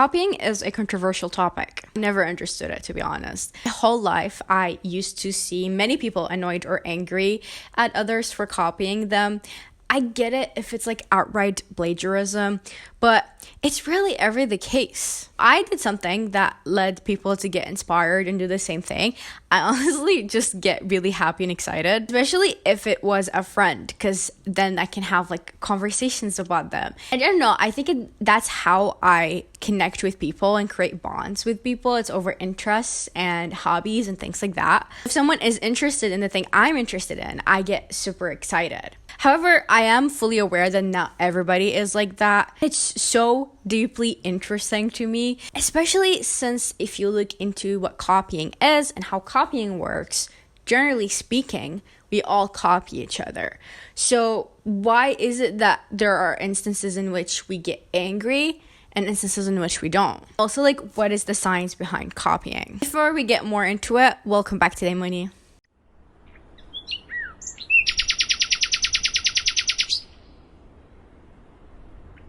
Copying is a controversial topic. I never understood it, to be honest. My whole life, I used to see many people annoyed or angry at others for copying them. I get it if it's like outright plagiarism, but it's really ever the case. I did something that led people to get inspired and do the same thing. I honestly just get really happy and excited, especially if it was a friend, because then I can have like conversations about them. I don't know, I think that's how I connect with people and create bonds with people. It's over interests and hobbies and things like that. If someone is interested in the thing I'm interested in, I get super excited. However, I am fully aware that not everybody is like that. It's so deeply interesting to me, especially since if you look into what copying is and how copying works, generally speaking, we all copy each other. So why is it that there are instances in which we get angry and instances in which we don't? Also, like, what is the science behind copying? Before we get more into it, welcome back to Daimoni.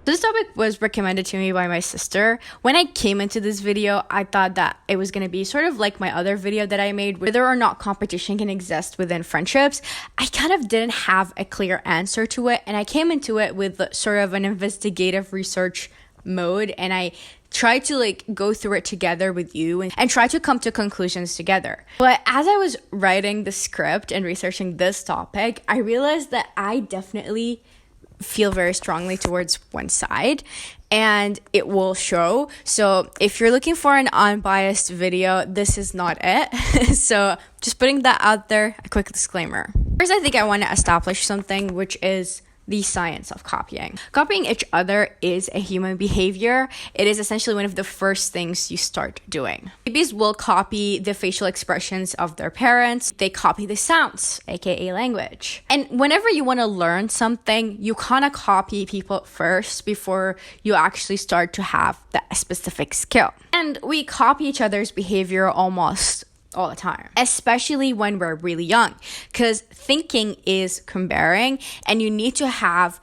This topic was recommended to me by my sister. When I came into this video, I thought that it was going to be sort of like my other video that I made, whether or not competition can exist within friendships. I kind of didn't have a clear answer to it, and I came into it with sort of an investigative research mode, and I tried to like go through it together with you and try to come to conclusions together. But as I was writing the script and researching this topic, I realized that I definitely feel very strongly towards one side, and it will show. So if you're looking for an unbiased video, this is not it. So just putting that out there, a quick disclaimer. First, I think I want to establish something, which is the science of copying. Copying each other is a human behavior. It is essentially one of the first things you start doing. Babies will copy the facial expressions of their parents. They copy the sounds, aka language. And whenever you want to learn something, you kind of copy people first before you actually start to have that specific skill. And we copy each other's behavior almost all the time, especially when we're really young, because thinking is comparing, and you need to have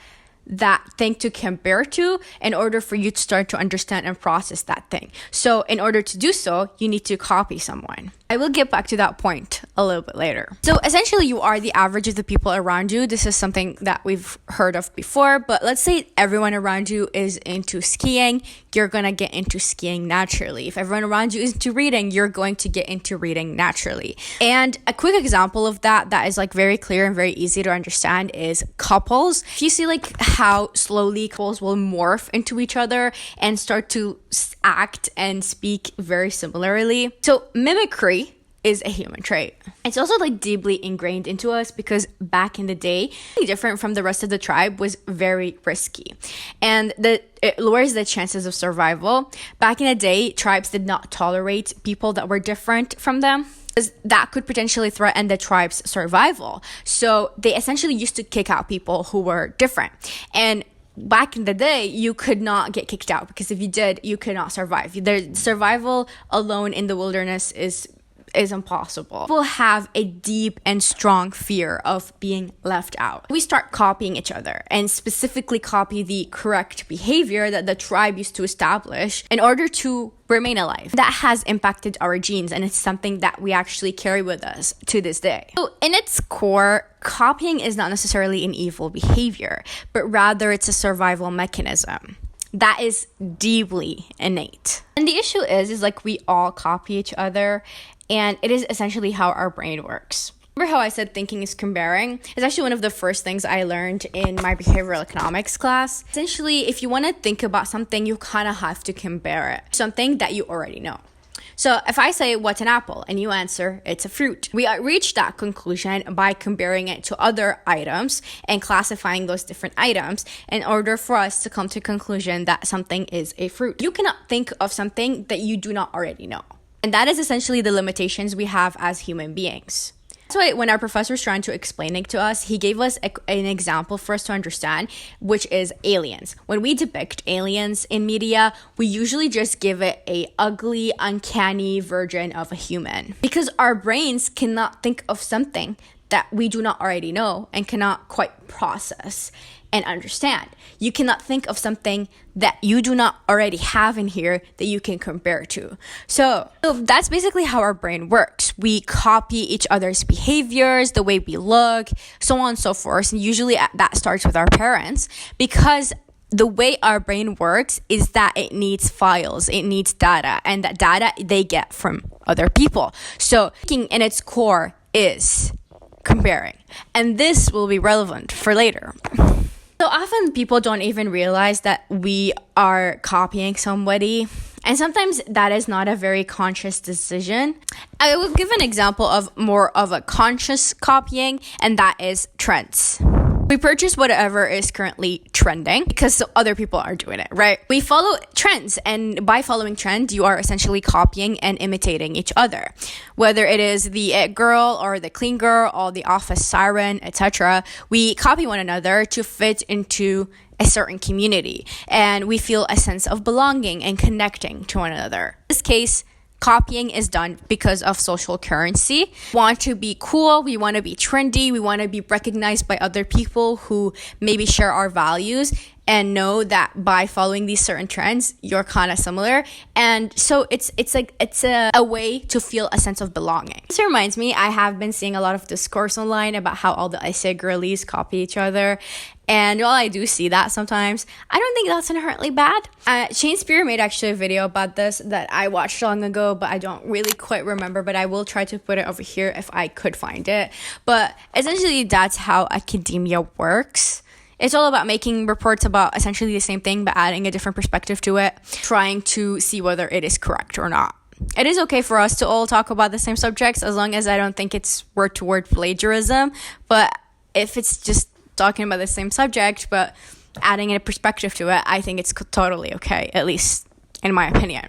that thing to compare to in order for you to start to understand and process that thing. So in order to do so, you need to copy someone. I will get back to that point a little bit later. So essentially, you are the average of the people around you. This is something that we've heard of before, but let's say everyone around you is into skiing. You're gonna get into skiing naturally. If everyone around you is into reading, you're going to get into reading naturally. And a quick example of that is like very clear and very easy to understand is couples. If you see like how slowly couples will morph into each other and start to act and speak very similarly. So mimicry is a human trait. It's also like deeply ingrained into us because back in the day, different from the rest of the tribe was very risky, and it lowers the chances of survival. Back in the day, tribes did not tolerate people that were different from them, because that could potentially threaten the tribe's survival. So they essentially used to kick out people who were different. And back in the day, you could not get kicked out, because if you did, you could not survive. The survival alone in the wilderness is impossible. People have a deep and strong fear of being left out. We start copying each other, and specifically copy the correct behavior that the tribe used to establish in order to remain alive. That has impacted our genes, and it's something that we actually carry with us to this day. So in its core, copying is not necessarily an evil behavior, but rather it's a survival mechanism that is deeply innate. And the issue is like we all copy each other, and it is essentially how our brain works. Remember how I said thinking is comparing? It's actually one of the first things I learned in my behavioral economics class. Essentially, if you want to think about something, you kind of have to compare it to something that you already know. So if I say, what's an apple? And you answer, it's a fruit. We reach that conclusion by comparing it to other items and classifying those different items in order for us to come to a conclusion that something is a fruit. You cannot think of something that you do not already know. And that is essentially the limitations we have as human beings. That's why when our professor was trying to explain it to us, he gave us an example for us to understand, which is aliens. When we depict aliens in media, we usually just give it a ugly, uncanny version of a human, because our brains cannot think of something that we do not already know and cannot quite process and understand. You cannot think of something that you do not already have in here that you can compare to. So that's basically how our brain works. We copy each other's behaviors, the way we look, so on and so forth. And usually that starts with our parents, because the way our brain works is that it needs files, it needs data, and that data they get from other people. So thinking in its core is comparing, and this will be relevant for later. So often people don't even realize that we are copying somebody, and sometimes that is not a very conscious decision. I will give an example of more of a conscious copying, and that is trends. We purchase whatever is currently trending because other people are doing it, right? We follow trends, and by following trends, you are essentially copying and imitating each other. Whether it is the it girl or the clean girl or the office siren, etc., we copy one another to fit into a certain community, and we feel a sense of belonging and connecting to one another. In this case, copying is done because of social currency. We want to be cool, we want to be trendy, we want to be recognized by other people who maybe share our values and know that by following these certain trends, you're kind of similar. And so it's a way to feel a sense of belonging. This reminds me, I have been seeing a lot of discourse online about how all the ISA girlies copy each other. And while I do see that sometimes, I don't think that's inherently bad. Shane Spear made actually a video about this that I watched long ago, but I don't really quite remember, but I will try to put it over here if I could find it. But essentially, that's how academia works. It's all about making reports about essentially the same thing, but adding a different perspective to it, trying to see whether it is correct or not. It is okay for us to all talk about the same subjects as long as I don't think it's word-to-word plagiarism. But if it's just talking about the same subject but adding a perspective to it, I think it's totally okay, at least in my opinion.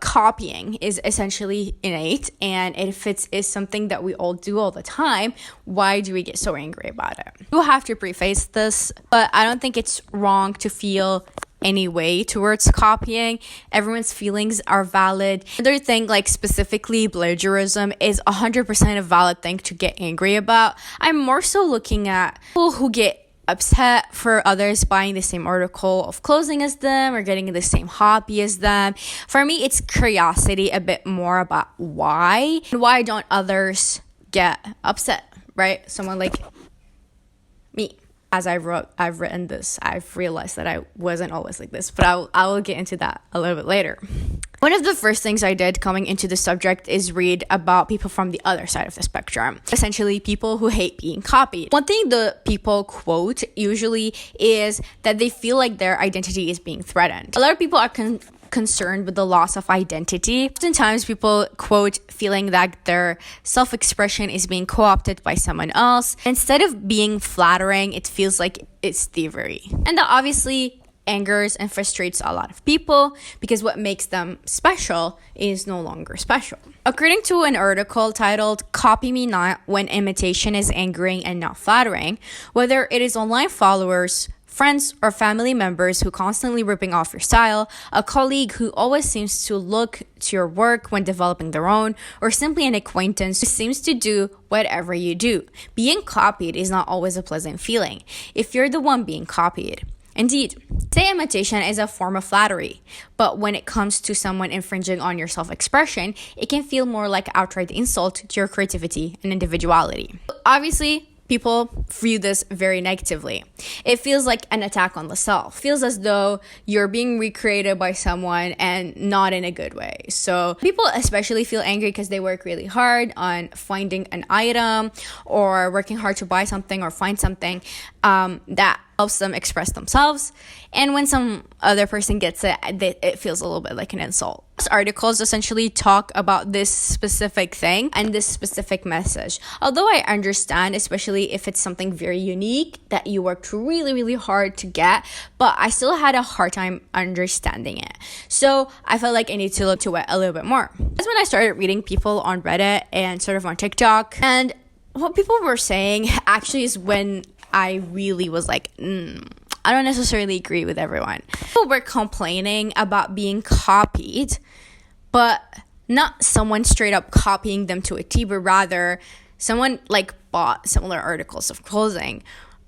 Copying is essentially innate, and if it is something that we all do all the time, why do we get so angry about it? You have to preface this, but I don't think it's wrong to feel any way towards copying. Everyone's feelings are valid. Another thing, like specifically plagiarism, is 100% a valid thing to get angry about. I'm more so looking at people who get upset for others buying the same article of clothing as them or getting the same hobby as them. For me, it's curiosity a bit more about why don't others get upset, right? Someone like me. As I've written this, I've realized that I wasn't always like this, but I will get into that a little bit later. One of the first things I did coming into the subject is read about people from the other side of the spectrum, essentially people who hate being copied. One thing the people quote usually is that they feel like their identity is being threatened. A lot of people are concerned with the loss of identity. Oftentimes people quote feeling that their self-expression is being co-opted by someone else. Instead of being flattering, it feels like it's thievery. And that obviously angers and frustrates a lot of people because what makes them special is no longer special. According to an article titled "Copy Me Not When Imitation is Angering and Not Flattering," whether it is online followers, friends, or family members who constantly ripping off your style, a colleague who always seems to look to your work when developing their own, or simply an acquaintance who seems to do whatever you do. Being copied is not always a pleasant feeling if you're the one being copied. Indeed, say imitation is a form of flattery, but when it comes to someone infringing on your self-expression, it can feel more like outright insult to your creativity and individuality. Obviously, people view this very negatively. It feels like an attack on the self. It feels as though you're being recreated by someone and not in a good way. So people especially feel angry because they work really hard on finding an item or working hard to buy something or find something that helps them express themselves. And when some other person gets it, it feels a little bit like an insult. These articles essentially talk about this specific thing and this specific message. Although I understand, especially if it's something very unique that you worked really, really hard to get, but I still had a hard time understanding it. So I felt like I need to look to it a little bit more. That's when I started reading people on Reddit and sort of on TikTok. And what people were saying actually is when I really was like, I don't necessarily agree with everyone. People were complaining about being copied, but not someone straight up copying them to a T, but rather someone like bought similar articles of clothing.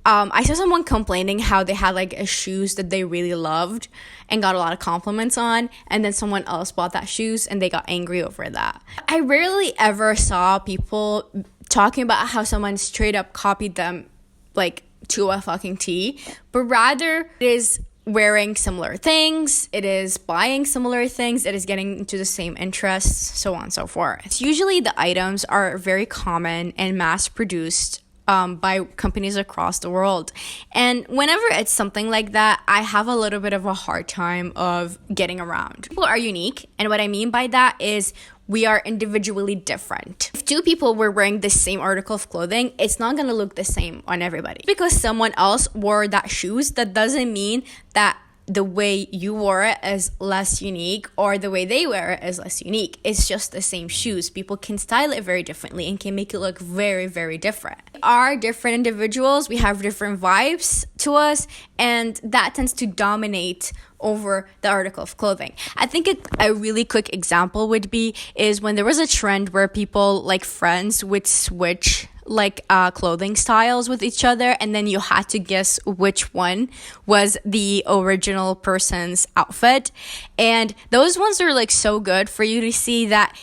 I saw someone complaining how they had like a shoes that they really loved and got a lot of compliments on, and then someone else bought that shoes and they got angry over that. I rarely ever saw people talking about how someone straight up copied them like to a fucking T, but rather it is wearing similar things, it is buying similar things, it is getting into the same interests, so on and so forth. Usually the items are very common and mass produced by companies across the world. And whenever it's something like that, I have a little bit of a hard time of getting around. People are unique, and what I mean by that is we are individually different. If two people were wearing the same article of clothing, it's not gonna look the same on everybody. Because someone else wore that shoes, that doesn't mean that the way you wore it is less unique or the way they wear it is less unique. It's just the same shoes. People can style it very differently and can make it look very, very different. We are different individuals. We have different vibes to us, and that tends to dominate over the article of clothing. I think a really quick example would be is when there was a trend where people, like friends, would switch like clothing styles with each other, and then you had to guess which one was the original person's outfit. And those ones are like so good for you to see that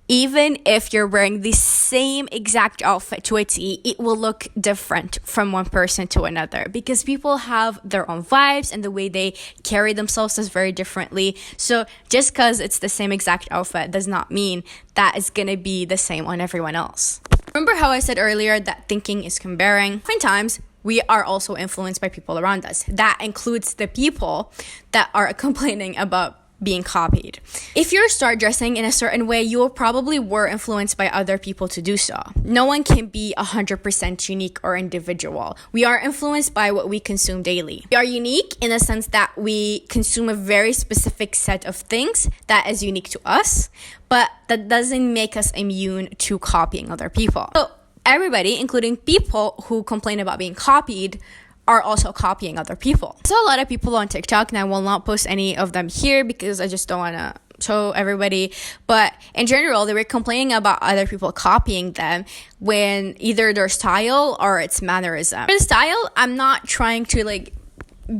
even if you're wearing the same exact outfit to a T, it will look different from one person to another because people have their own vibes and the way they carry themselves is very differently. So just because it's the same exact outfit does not mean that it's gonna be the same on everyone else. Remember how I said earlier that thinking is comparing? Oftentimes, we are also influenced by people around us. That includes the people that are complaining about being copied. If you start dressing in a certain way, you probably were influenced by other people to do so. No one can be 100% unique or individual. We are influenced by what we consume daily. We are unique in the sense that we consume a very specific set of things that is unique to us, but that doesn't make us immune to copying other people. So everybody, including people who complain about being copied, are also copying other people. I saw a lot of people on TikTok, and I will not post any of them here because I just don't want to show everybody. But in general, they were complaining about other people copying them when either their style or its mannerism. For the style, I'm not trying to like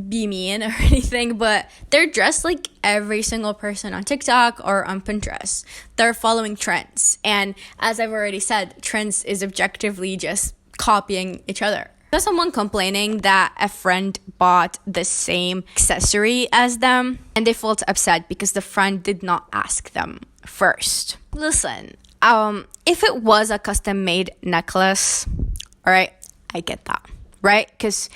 be mean or anything, but they're dressed like every single person on TikTok or on Pinterest. They're following trends. And as I've already said, trends is objectively just copying each other. There's someone complaining that a friend bought the same accessory as them and they felt upset because the friend did not ask them first. Listen, if it was a custom made necklace, all right, I get that, right? Because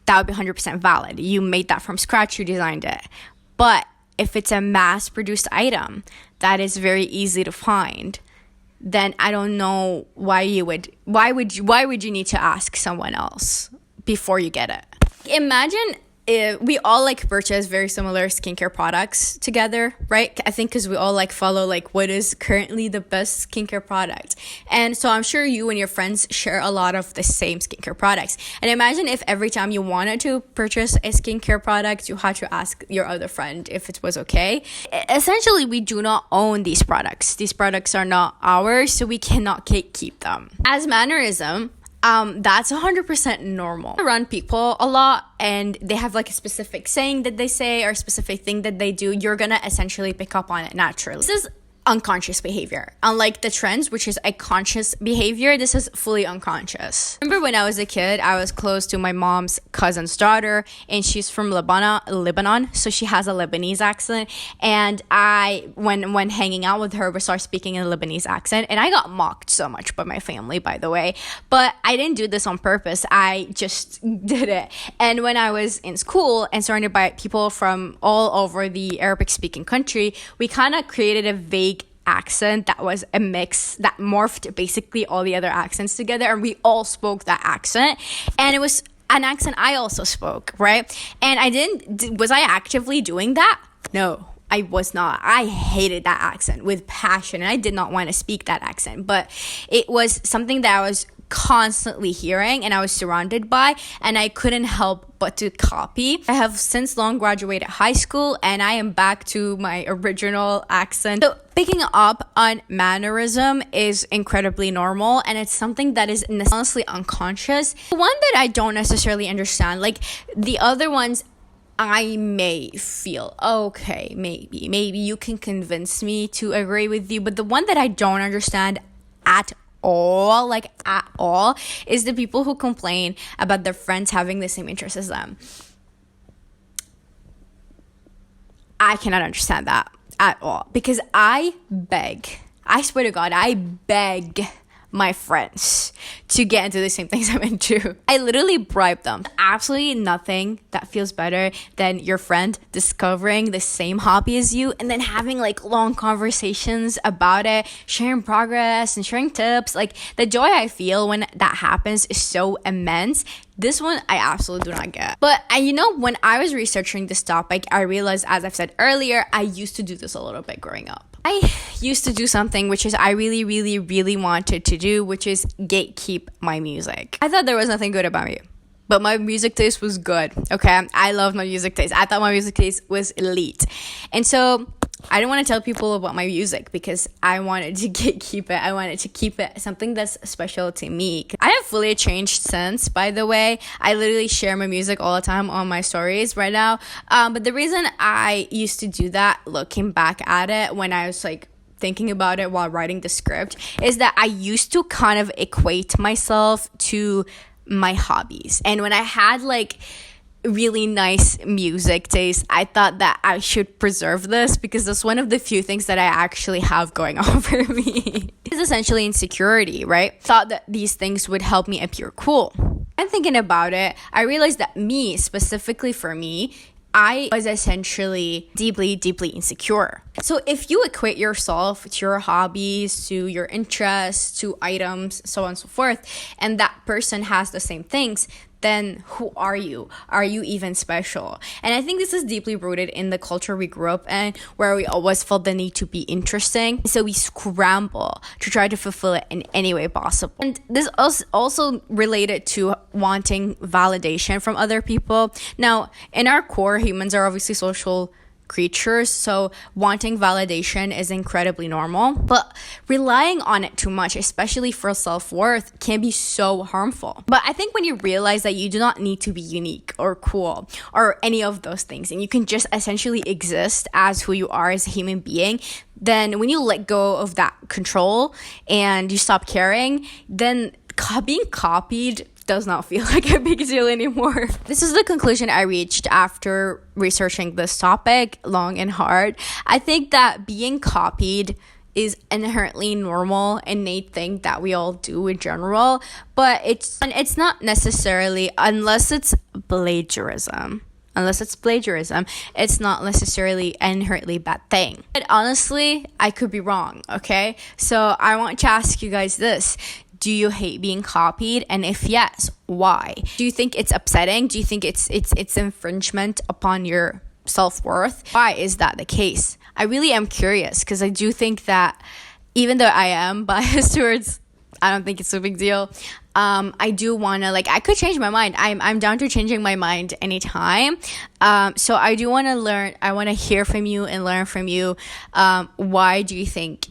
that would be 100% valid. You made that from scratch, you designed it. But if it's a mass produced item that is very easy to find, then I don't know why would you need to ask someone else before you get it. Imagine if we all like purchase very similar skincare products together, right? I think because we all like follow like what is currently the best skincare product. And so I'm sure you and your friends share a lot of the same skincare products. And imagine if every time you wanted to purchase a skincare product, you had to ask your other friend if it was okay. Essentially, we do not own these products. These products are not ours, so we cannot keep them. As mannerism, that's 100% normal. Around people a lot and they have like a specific saying that they say or a specific thing that they do, you're gonna essentially pick up on it naturally. This is unconscious behavior. Unlike the trends, which is a conscious behavior, this is fully unconscious. Remember when I was a kid, I was close to my mom's cousin's daughter, and she's from Lebanon, so she has a Lebanese accent. And when hanging out with her, we started speaking in a Lebanese accent, and I got mocked so much by my family, by the way. But I didn't do this on purpose. I just did it. And when I was in school and surrounded by people from all over the Arabic-speaking country, we kind of created a vague accent that was a mix that morphed basically all the other accents together, and we all spoke that accent, and it was an accent I also spoke, right? And was I actively doing that? No, I was not. I hated that accent with passion, and I did not want to speak that accent, but it was something that I was constantly hearing and I was surrounded by, and I couldn't help but to copy. I have since long graduated high school and I am back to my original accent. So picking up on mannerism is incredibly normal, and it's something that is honestly unconscious. The one that I don't necessarily understand, like the other ones, I may feel okay, maybe you can convince me to agree with you, but the one that I don't understand at all, is the people who complain about their friends having the same interests as them. I cannot understand that at all, because I swear to God, I beg my friends to get into the same things I'm into. I literally bribe them. Absolutely nothing that feels better than your friend discovering the same hobby as you and then having like long conversations about it, sharing progress and sharing tips. Like the joy I feel when that happens is so immense. This one I absolutely do not get. But when I was researching this topic, I realized, as I've said earlier, I used to do this a little bit growing up. I used to do something which is I really, really, really wanted to do, which is gatekeep my music. I thought there was nothing good about me, but my music taste was good, okay? I loved my music taste. I thought my music taste was elite. And so I didn't want to tell people about my music because I wanted to gatekeep it. I wanted to keep it something that's special to me. I have fully changed since, by the way. I literally share my music all the time on my stories right now. But the reason I used to do that, looking back at it when I was like thinking about it while writing the script, is that I used to kind of equate myself to my hobbies. And when I had like really nice music taste, I thought that I should preserve this because that's one of the few things that I actually have going on for me. It's essentially insecurity, right? Thought that these things would help me appear cool. And thinking about it, I realized that specifically for me, I was essentially deeply, deeply insecure. So if you equate yourself to your hobbies, to your interests, to items, so on and so forth, and that person has the same things, then who are you? Are you even special? And I think this is deeply rooted in the culture we grew up in, where we always felt the need to be interesting. So we scramble to try to fulfill it in any way possible. And this is also related to wanting validation from other people. Now, in our core, humans are obviously social creatures, so wanting validation is incredibly normal, but relying on it too much, especially for self-worth, can be so harmful. But I think when you realize that you do not need to be unique or cool or any of those things, and you can just essentially exist as who you are as a human being, then when you let go of that control and you stop caring, then being copied does not feel like a big deal anymore. This is the conclusion I reached after researching this topic long and hard. I think that being copied is inherently normal, innate thing that we all do in general, but it's not necessarily, unless it's plagiarism, it's not necessarily an inherently bad thing. But honestly, I could be wrong, okay? So I want to ask you guys this. Do you hate being copied? And if yes, why? Do you think it's upsetting? Do you think it's infringement upon your self-worth? Why is that the case? I really am curious because I do think that even though I am biased towards, I don't think it's a big deal. I do want to, I could change my mind. I'm down to changing my mind anytime. So I do want to learn. I want to hear from you and learn from you. Why do you think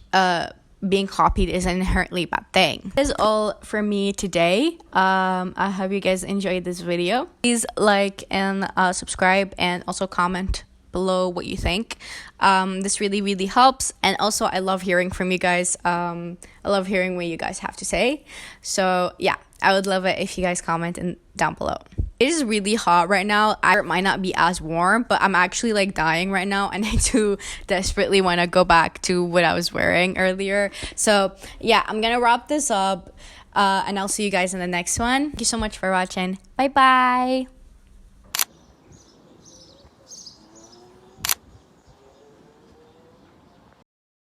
being copied is an inherently bad thing? That is all for me today. I hope you guys enjoyed this video. Please like and subscribe, and also comment below what you think. This really, really helps. And also, I love hearing from you guys. I love hearing what you guys have to say. So yeah, I would love it if you guys comment down below. It is really hot right now. It might not be as warm, but I'm actually dying right now, and I do desperately want to go back to what I was wearing earlier. So yeah, I'm gonna wrap this up, and I'll see you guys in the next one. Thank you so much for watching. Bye bye.